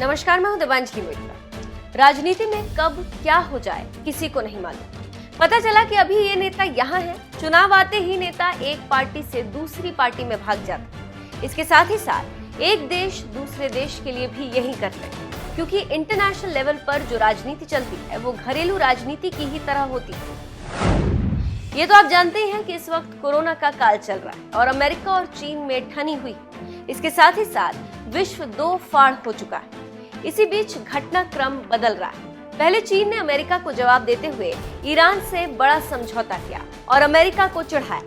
नमस्कार, मैं हूं देवांजलि मिश्रा। राजनीति में कब क्या हो जाए किसी को नहीं मालूम। पता चला कि अभी ये नेता यहाँ है, चुनाव आते ही नेता एक पार्टी से दूसरी पार्टी में भाग जाता। इसके साथ ही साथ एक देश दूसरे देश के लिए भी यही करते हैं, क्योंकि इंटरनेशनल लेवल पर जो राजनीति चलती है वो घरेलू राजनीति की ही तरह होती है। ये तो आप जानते हैं कि इस वक्त कोरोना का काल चल रहा है और अमेरिका और चीन में ठनी हुई। इसके साथ ही साथ विश्व दो फाड़ हो चुका है। इसी बीच घटनाक्रम बदल रहा है। पहले चीन ने अमेरिका को जवाब देते हुए ईरान से बड़ा समझौता किया और अमेरिका को चिढ़ाया।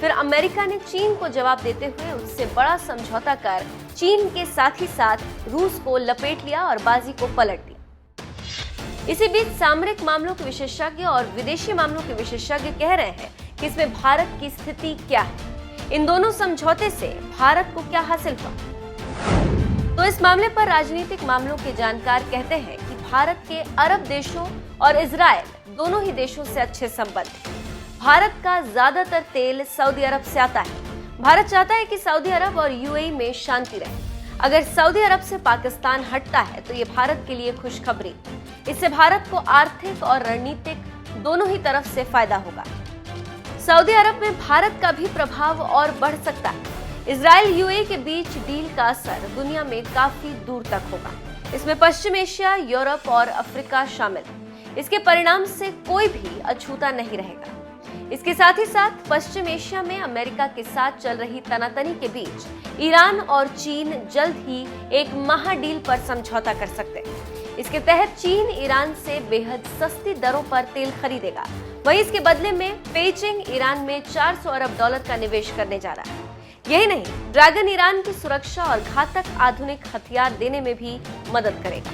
फिर अमेरिका ने चीन को जवाब देते हुए उससे बड़ा समझौता कर चीन के साथ ही साथ रूस को लपेट लिया और बाजी को पलट दिया। इसी बीच सामरिक मामलों के विशेषज्ञ और विदेशी मामलों के विशेषज्ञ कह रहे हैं कि इसमें भारत की स्थिति क्या है, इन दोनों समझौते से भारत को क्या हासिल हुआ। तो इस मामले पर राजनीतिक मामलों के जानकार कहते हैं कि भारत के अरब देशों और इजराइल दोनों ही देशों से अच्छे संबंध हैं। भारत का ज्यादातर तेल सऊदी अरब से आता है। भारत चाहता है कि सऊदी अरब और यूएई में शांति रहे। अगर सऊदी अरब से पाकिस्तान हटता है तो ये भारत के लिए खुशखबरी। इससे भारत को आर्थिक और रणनीतिक दोनों ही तरफ से फायदा होगा। सऊदी अरब में भारत का भी प्रभाव और बढ़ सकता है। इजराइल यूएई के बीच डील का असर दुनिया में काफी दूर तक होगा। इसमें पश्चिम एशिया, यूरोप और अफ्रीका शामिल। इसके परिणाम से कोई भी अछूता नहीं रहेगा। इसके साथ ही साथ पश्चिम एशिया में अमेरिका के साथ चल रही तनातनी के बीच ईरान और चीन जल्द ही एक महाडील पर समझौता कर सकते हैं। इसके तहत चीन ईरान से बेहद सस्ती दरों पर तेल खरीदेगा। वहीं इसके बदले में पेइचिंग ईरान में $400 अरब का निवेश करने जा रहा है। यही नहीं, ड्रैगन ईरान की सुरक्षा और घातक आधुनिक हथियार देने में भी मदद करेगा।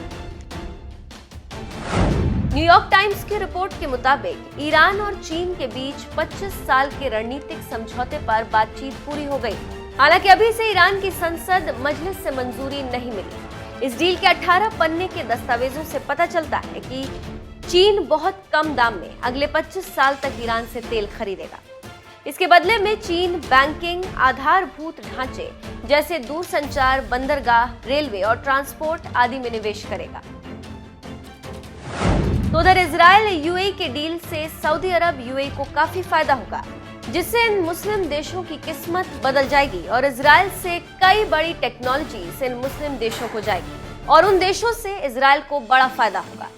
न्यूयॉर्क टाइम्स की रिपोर्ट के मुताबिक ईरान और चीन के बीच 25 साल के रणनीतिक समझौते पर बातचीत पूरी हो गई। हालांकि अभी से ईरान की संसद मजलिस से मंजूरी नहीं मिली। इस डील के 18 पन्ने के दस्तावेजों से पता चलता है कि चीन बहुत कम दाम में अगले 25 साल तक ईरान से तेल खरीदेगा। इसके बदले में चीन बैंकिंग, आधारभूत ढांचे जैसे दूरसंचार, बंदरगाह, रेलवे और ट्रांसपोर्ट आदि में निवेश करेगा। तो उधर इजराइल यूएई के डील से सऊदी अरब यूएई को काफी फायदा होगा, जिससे इन मुस्लिम देशों की किस्मत बदल जाएगी और इजराइल से कई बड़ी टेक्नोलॉजी इन मुस्लिम देशों को जाएगी और उन देशों से इजराइल को बड़ा फायदा होगा।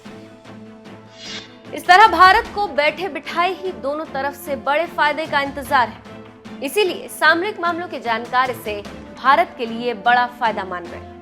इस तरह भारत को बैठे बिठाए ही दोनों तरफ से बड़े फायदे का इंतजार है। इसीलिए सामरिक मामलों के जानकार इसे भारत के लिए बड़ा फायदा मान रहे हैं।